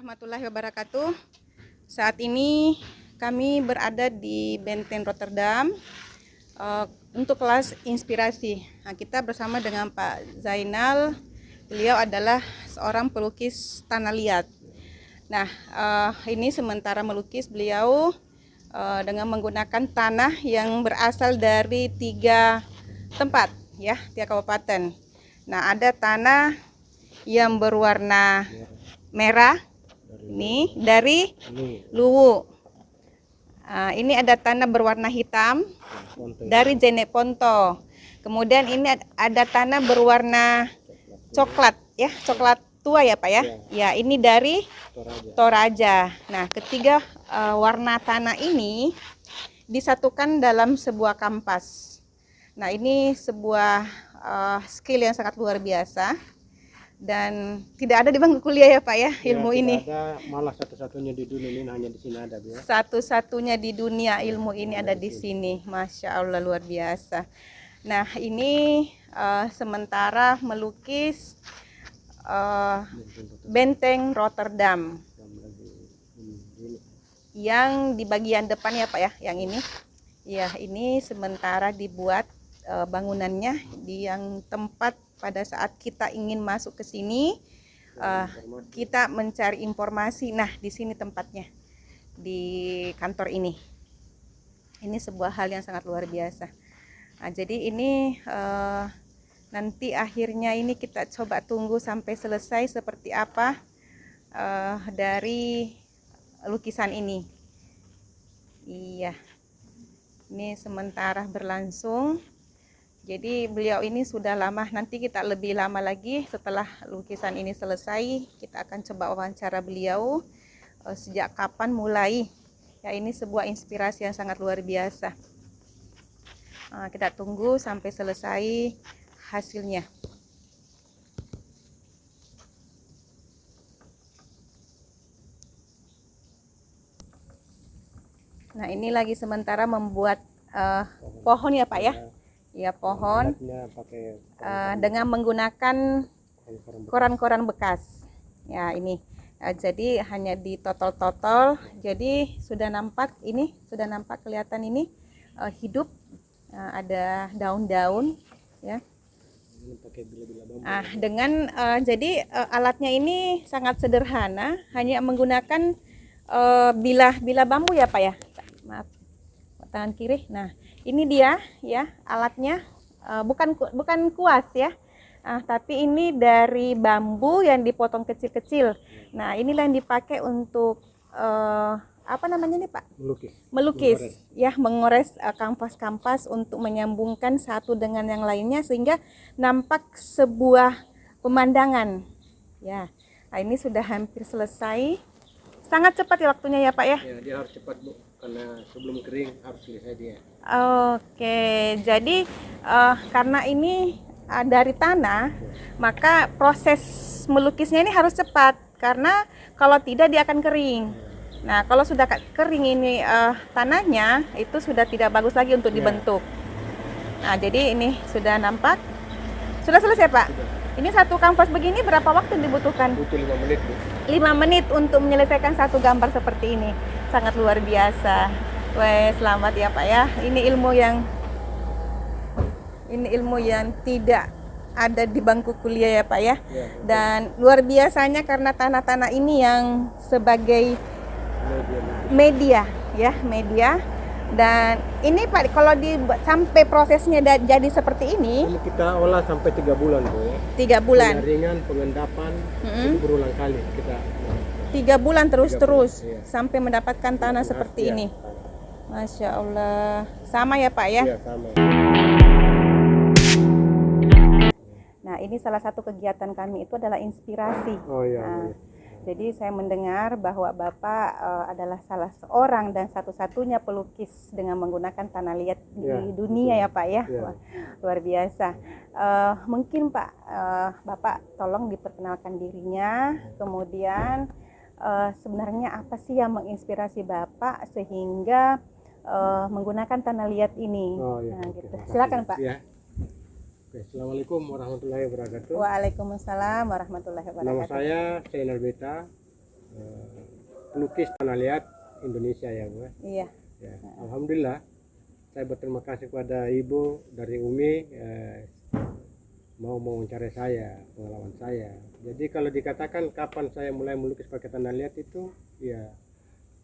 warahmatullahi wabarakatuh. Saat ini kami berada di Benteng Rotterdam untuk kelas inspirasi. Nah, kita bersama dengan Pak Zainal. Beliau adalah seorang pelukis tanah liat. Nah, ini sementara melukis beliau dengan menggunakan tanah yang berasal dari 3 tempat, ya, 3 kabupaten. Nah, ada tanah yang berwarna merah, ini dari Luwu. Ini ada tanah berwarna hitam dari Jeneponto. Kemudian ini ada tanah berwarna coklat, ya, coklat tua ya Pak ya. Ya, ini dari Toraja. Nah, ketiga warna tanah ini disatukan dalam sebuah kampas. Nah, ini sebuah skill yang sangat luar biasa. Dan tidak ada di bangku kuliah ya Pak ya, ilmu ini. Ada, malah satu-satunya di dunia ini hanya di sini ada, ya. Satu-satunya di dunia ilmu ini ada di sini. Masya Allah, luar biasa. Nah, ini sementara melukis Benteng Rotterdam yang di bagian depan ya Pak ya, yang ini. Ya, ini sementara dibuat bangunannya di yang tempat pada saat kita ingin masuk ke sini, kita mencari informasi. Nah, di sini tempatnya, di kantor ini. Ini sebuah hal yang sangat luar biasa. Nah, jadi ini nanti akhirnya ini kita coba tunggu sampai selesai seperti apa dari lukisan ini. Iya, ini sementara berlangsung. Jadi beliau ini sudah lama, nanti kita lebih lama lagi setelah lukisan ini selesai, kita akan coba wawancara beliau sejak kapan mulai. Ya, ini sebuah inspirasi yang sangat luar biasa. Kita tunggu sampai selesai hasilnya. Nah, ini lagi sementara membuat pohon ya Pak ya. Ya, pohon dengan menggunakan koran-koran bekas. Ya, ini jadi hanya ditotol-totol. Jadi sudah nampak, ini sudah nampak kelihatan ini hidup. Ada daun-daun, ya. Dengan jadi alatnya ini sangat sederhana, hanya menggunakan bilah bambu ya Pak ya. Maaf, tangan kiri. Nah, ini dia ya alatnya, bukan kuas ya, tapi ini dari bambu yang dipotong kecil-kecil. Nah, inilah yang dipakai untuk apa namanya nih Pak? Melukis ya, mengores kampas-kampas untuk menyambungkan satu dengan yang lainnya sehingga nampak sebuah pemandangan ya. Nah, ini sudah hampir selesai. Sangat cepat ya waktunya ya Pak ya? Ya, dia harus cepat Bu, karena sebelum kering harus selesai dia. Oke, jadi karena ini dari tanah, maka proses melukisnya ini harus cepat, karena kalau tidak dia akan kering. Nah, kalau sudah kering ini tanahnya, itu sudah tidak bagus lagi untuk dibentuk. Nah, jadi ini sudah nampak. Sudah selesai Pak? Sudah. Ini satu kanvas begini berapa waktu dibutuhkan? Butuh 5 menit Bu. 5 menit untuk menyelesaikan satu gambar seperti ini. Sangat luar biasa. Wah, selamat ya Pak ya. Ini ilmu yang tidak ada di bangku kuliah ya Pak ya. Dan luar biasanya karena tanah-tanah ini yang sebagai media ya, media. Dan ini Pak, kalau sampai prosesnya jadi seperti ini kita olah sampai 3 bulan Bu ya. 3 bulan. Penyaringan, pengendapan, itu berulang kali kita. 3 bulan terus-terus iya. sampai mendapatkan tanah seperti ini. Masya Allah. Sama ya Pak ya? Iya, sama. Nah, ini salah satu kegiatan kami itu adalah inspirasi. Oh iya. Nah, jadi saya mendengar bahwa Bapak adalah salah seorang dan satu-satunya pelukis dengan menggunakan tanah liat di dunia ya Pak ya. Wah, luar biasa. Mungkin Pak, Bapak tolong diperkenalkan dirinya, kemudian sebenarnya apa sih yang menginspirasi Bapak sehingga menggunakan tanah liat ini. Nah, gitu. Silakan Pak. Ya. Oke, Assalamualaikum warahmatullahi wabarakatuh. Waalaikumsalam warahmatullahi wabarakatuh. Nama saya Zainal Beta. pelukis tanah liat Indonesia ya Bu. Iya. Ya, alhamdulillah saya berterima kasih kepada Ibu dari UMI mau mewawancarai saya, pengalaman saya. Jadi kalau dikatakan kapan saya mulai melukis pakai tanah liat itu ya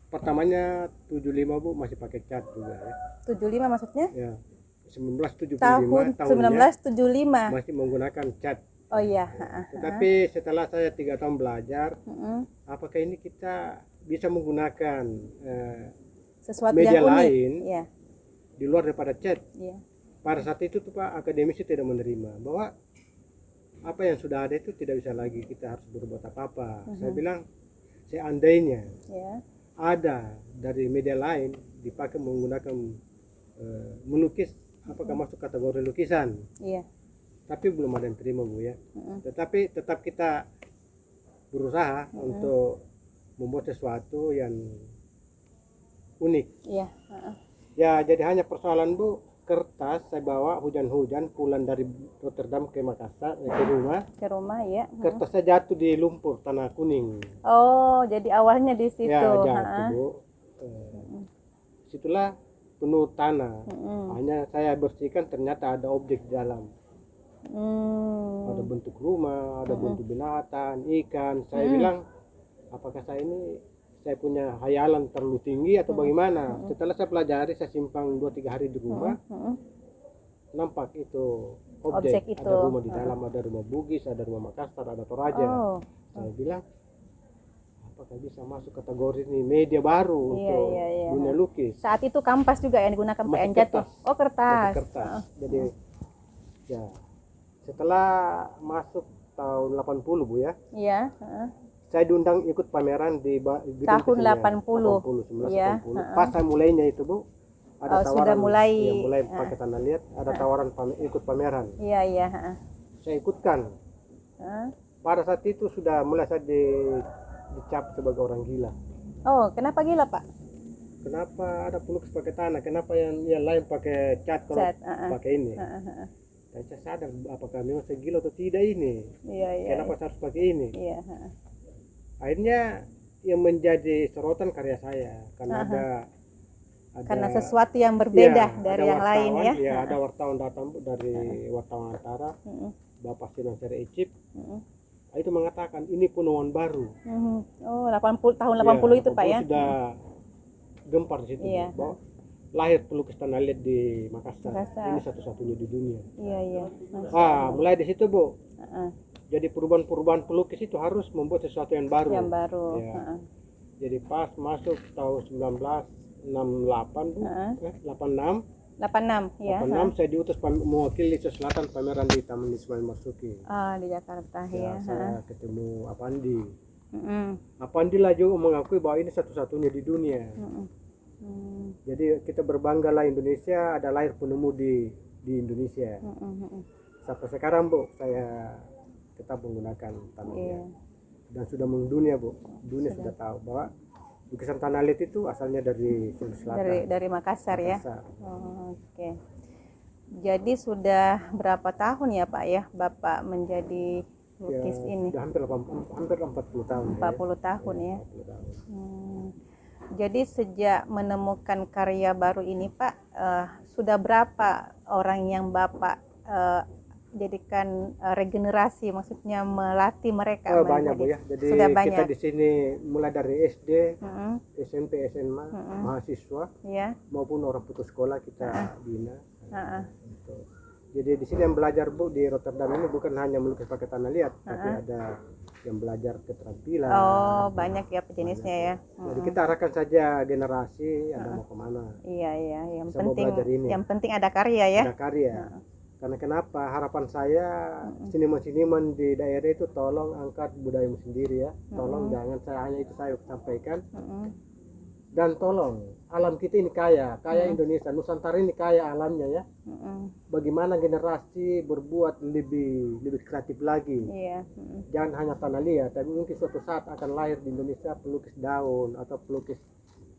pertamanya 75 Bu, masih pakai cat juga ya. 75 maksudnya? Ya, 1975 Tahun tahunnya 1975. masih menggunakan cat. Oh iya. Tetapi setelah saya 3 tahun belajar, Mm-mm. apakah ini kita bisa menggunakan Sesuatu media yang unik. lain Iya. di luar daripada cat? Iya. Pada saat itu tuh Pak, akademisi tidak menerima bahwa apa yang sudah ada itu tidak bisa lagi kita harus berbuat apa-apa. Saya bilang seandainya Iya. ada dari media lain dipakai menggunakan melukis, apakah masuk kategori lukisan? Iya. Tapi belum ada yang terima Bu ya. Tetapi tetap kita berusaha untuk membuat sesuatu yang unik. Iya. Ya jadi hanya persoalan Bu, kertas saya bawa hujan-hujan pulang dari Rotterdam ke Makassar Ke rumah ya. kertasnya jatuh di lumpur tanah kuning. Oh, jadi awalnya di situ. Ya jatuh Bu. Situlah penuh tanah. Hanya saya bersihkan ternyata ada objek di dalam. Ada bentuk rumah, ada bentuk binatang, ikan. Saya bilang, apakah saya punya hayalan terlalu tinggi atau bagaimana? Setelah saya pelajari, saya simpang 2-3 hari di rumah, nampak itu objek itu. ada rumah di dalam, ada rumah Bugis, ada rumah Makassar, ada Toraja. Saya bilang, apakah bisa masuk kategori ini media baru untuk dunia lukis? Saat itu kampas juga yang digunakan PN jatuh. Oh, kertas. Jadi ya setelah masuk tahun 80 Bu ya. Iya. Saya diundang ikut pameran di Tahun 80. 1980. Iya. Pas saya mulainya itu Bu, ada sudah tawaran mulai, pakai tanah liat, ada tawaran ikut pameran. Iya. Saya ikutkan. Pada saat itu sudah mulai saya dicap sebagai orang gila. Oh, kenapa gila Pak? Kenapa ada pelukis pakai tanah? Kenapa yang lain pakai cat kalau pakai ini? Dan saya sadar apakah memang saya gila atau tidak ini. Kenapa saya harus pakai ini? Akhirnya yang menjadi sorotan karya saya karena karena sesuatu yang berbeda dari yang lain ya. Ya, ada wartawan datang dari wartawan Antara, Bapak Sinan Seri Icip. Itu mengatakan ini penemuan baru. Oh, 80 tahun 80 itu Pak ya. Sudah gempar di situ bahwa lahir pelukis tanah liat di Makassar. Ini satu-satunya di dunia. Iya. Mulai di situ Bu. Jadi perubahan pelukis itu harus membuat sesuatu yang baru. Ya. Jadi pas masuk tahun 1968 Bu, 86 ya. 86 saya diutus mewakili Selatan pameran di Taman Ismail Marzuki. Di Jakarta ya. Saya ketemu Apandi. Apandi lah juga mengakui bahwa ini satu-satunya di dunia. Jadi kita berbangga lah Indonesia ada lahir penemu di Indonesia. Sampai sekarang Bu, saya tetap menggunakan tanah liat. Dan sudah mendunia Bu, dunia sudah tahu bahwa lukisan tanah liat itu asalnya dari Sulawesi Selatan. Dari Makassar ya. Oke. Jadi sudah berapa tahun ya Pak ya Bapak menjadi lukis ini? Sudah hampir 40 tahun. 40 tahun ya. 40 tahun. Jadi sejak menemukan karya baru ini Pak, sudah berapa orang yang Bapak jadikan regenerasi, maksudnya melatih mereka? Banyak Bu ya. Jadi sudah banyak. Kita di sini mulai dari SD, SMP, SMA, mahasiswa, maupun orang putus sekolah kita bina. Jadi di sini yang belajar Bu di Rotterdam ini bukan hanya melukis pakai tanah liat, tapi ada yang belajar keterampilan. Oh, banyak ya jenisnya ya. Jadi kita arahkan saja generasi ada mau kemana. Iya. Yang Ini. penting ada karya ya. Ada karya. Karena kenapa? Harapan saya seniman-seniman di daerah itu tolong angkat budayamu sendiri ya. Tolong jangan hanya itu saya sampaikan. Dan tolong alam kita ini kaya Indonesia, Nusantara ini kaya alamnya ya. Bagaimana generasi berbuat lebih kreatif lagi. Jangan hanya tanah liat, tapi mungkin suatu saat akan lahir di Indonesia pelukis daun atau pelukis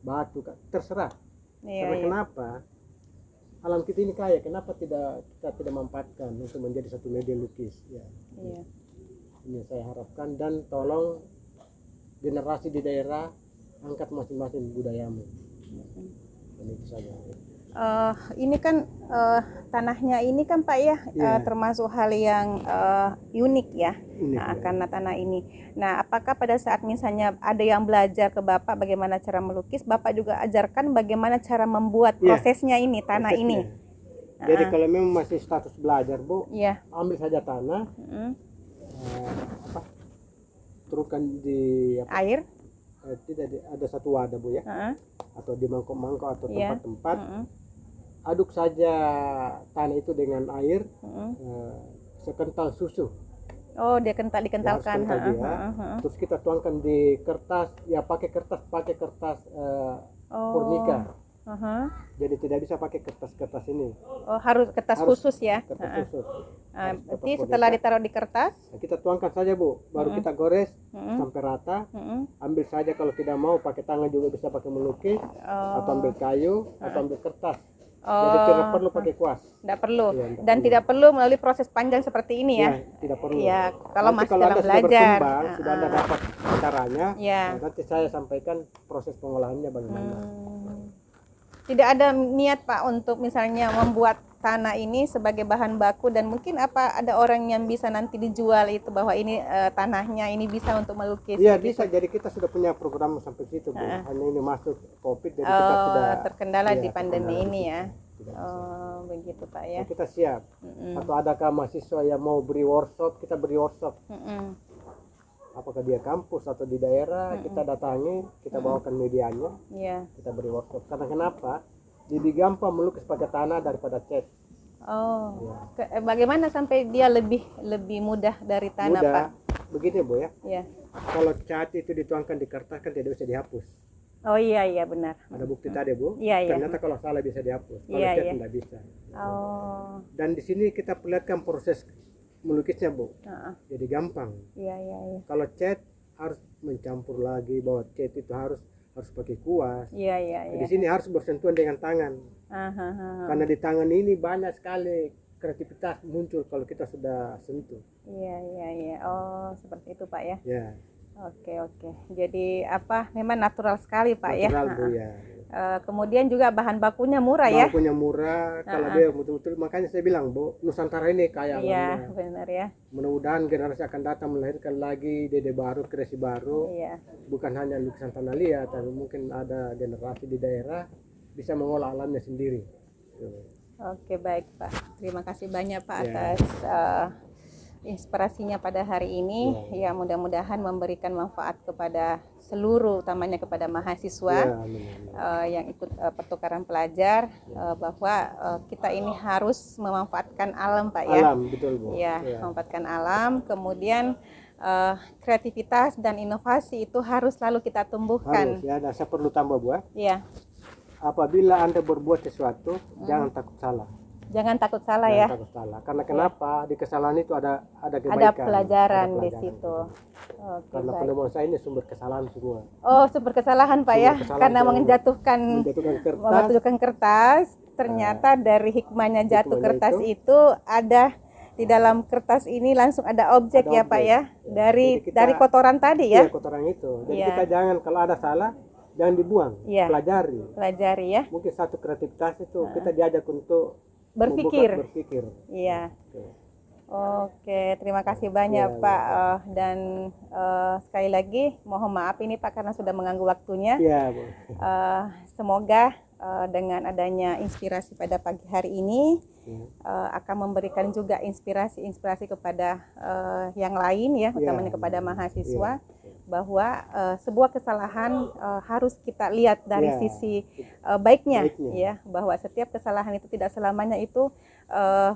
batu, terserah. Karena kenapa? Alam kita ini kaya, kenapa kita tidak manfaatkan untuk menjadi satu media lukis ya. Ini saya harapkan, dan tolong generasi di daerah angkat masing-masing budayamu. Dan itu saja. Ini kan tanahnya ini kan Pak ya, Iya. termasuk hal yang unik ya. Unik, Nah, ya. karena tanah ini. Nah, apakah pada saat misalnya ada yang belajar ke Bapak bagaimana cara melukis, Bapak juga ajarkan bagaimana cara membuat Iya. prosesnya ini, tanah ini? Prosesnya. Jadi kalau memang masih status belajar, Bu, Iya. ambil saja tanah, turunkan di Air? tidak ada satu wadah, Bu ya, atau di mangkok-mangkok atau Iya. tempat-tempat. Aduk saja tanah itu dengan air sekental susu. Oh, dia Ya, harus dikentalkan. kental dia. Terus kita tuangkan di kertas, ya pakai kertas Purnika. Jadi tidak bisa pakai kertas ini. Oh, harus kertas khusus ya. Kertas khusus. Berarti setelah ditaruh di kertas, Nah, kita tuangkan saja, Bu, baru kita gores sampai rata. Ambil saja, kalau tidak mau pakai tangan juga bisa pakai melukis, atau ambil kayu, atau ambil kertas. Jadi tidak perlu pakai kuas. tidak perlu. Iya, Dan tidak perlu melalui proses panjang seperti ini ya. Ya, tidak perlu. Ya, kalau Nanti masih kalau dalam Anda sudah belajar. berkembang, sudah Anda dapat caranya, Ya. nanti saya sampaikan proses pengolahannya bagaimana. Tidak ada niat Pak untuk misalnya membuat tanah ini sebagai bahan baku, dan mungkin ada orang yang bisa nanti dijual itu bahwa ini tanahnya ini bisa untuk melukis. Iya, gitu. bisa. Jadi kita sudah punya program sampai situ, Bu. Hanya ini masuk COVID, jadi kita sudah terkendala di pandemi terkendala ini di ya. situ. Tidak bisa. Oh, begitu Pak ya. Nah, kita siap. Atau adakah mahasiswa yang mau beri workshop, kita beri workshop. Apakah dia kampus atau di daerah, kita datangi, kita bawakan medianya, Iya. kita beri workshop. Karena kenapa? Lebih gampang melukis pakai tanah daripada cat. Oh, bagaimana sampai dia lebih mudah dari tanah Mudah. Pak? Begini, Bu ya. Iya. Kalau cat itu dituangkan di kertas kan tidak bisa dihapus. Oh iya benar. Ada bukti tadi, Bu. Iya. Ternyata kalau salah bisa dihapus. Kalau Iya, cat iya. tidak bisa. Oh. Dan di sini kita perlihatkan proses melukisnya, Bu. Jadi gampang. Iya. Kalau cat harus mencampur lagi, bahwa cat itu harus pakai kuas. Iya. Di sini harus bersentuhan dengan tangan. Karena di tangan ini banyak sekali kreativitas muncul kalau kita sudah sentuh. Iya. Oh, seperti itu Pak ya. Ya. Oke. Jadi memang natural sekali Pak Natural, ya. Bu ya. Kemudian juga bahan bakunya murah ya. Bakunya murah, kalau dia betul-betul, makanya saya bilang, Bu, Nusantara ini kaya Iya, alamnya. benar ya. Mudah-mudahan generasi akan datang melahirkan lagi dede baru, kreasi baru. Iya. Bukan hanya lukisan tanah liat, tapi mungkin ada generasi di daerah bisa mengolah alamnya sendiri. Oke, baik Pak. Terima kasih banyak Pak Ya. atas inspirasinya pada hari ini. Ya, mudah-mudahan memberikan manfaat kepada seluruh, utamanya kepada mahasiswa Ya, amin. yang ikut pertukaran pelajar, bahwa kita ini harus memanfaatkan alam Pak ya. Alam, betul, Bu. Ya, memanfaatkan alam. Kemudian kreativitas dan inovasi itu harus selalu kita tumbuhkan. Harus ya. Dan saya perlu tambah, Bu. Ya, Apabila Anda berbuat sesuatu, jangan takut salah. jangan takut salah Jangan ya. takut salah. Karena kenapa? Di kesalahan itu ada kebaikan. Ada pelajaran Ada di pelajaran. situ. Oke, Karena baik. penemuan saya ini sumber kesalahan semua. Oh, sumber kesalahan Pak ya. Sumber kesalahan Karena itu menjatuhkan Menjatuhkan kertas. ternyata dari hikmahnya jatuh Hikmahnya kertas itu ada di dalam kertas ini langsung ada objek Ada ya Pak objek. ya. Jadi kita- Dari kotoran tadi ya. Iya, kotoran itu. Jadi Iya. kita jangan, kalau ada salah, jangan dibuang. Iya. Pelajari. Pelajari ya. Mungkin satu kreativitas itu kita diajak untuk Berpikir. berpikir. Iya. Oke. Oke, terima kasih banyak Ya, Pak. Dan sekali lagi mohon maaf ini Pak karena sudah mengganggu waktunya. Iya, Bu. Semoga dengan adanya inspirasi pada pagi hari ini akan memberikan juga inspirasi kepada yang lain ya, utamanya kepada mahasiswa, bahwa sebuah kesalahan harus kita lihat dari sisi baiknya ya, bahwa setiap kesalahan itu tidak selamanya itu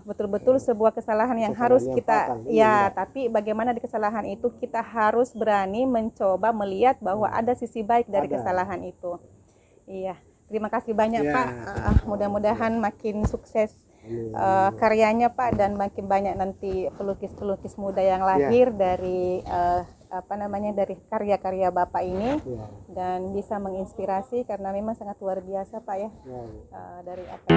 betul-betul sebuah kesalahan yang harus kita fatal. tapi bagaimana di kesalahan itu kita harus berani mencoba melihat bahwa ada sisi baik dari kesalahan itu. Iya, terima kasih banyak Pak. Mudah-mudahan makin sukses karyanya Pak, dan makin banyak nanti pelukis-pelukis muda yang lahir dari dari karya-karya Bapak ini, dan bisa menginspirasi karena memang sangat luar biasa Pak ya. Dari apa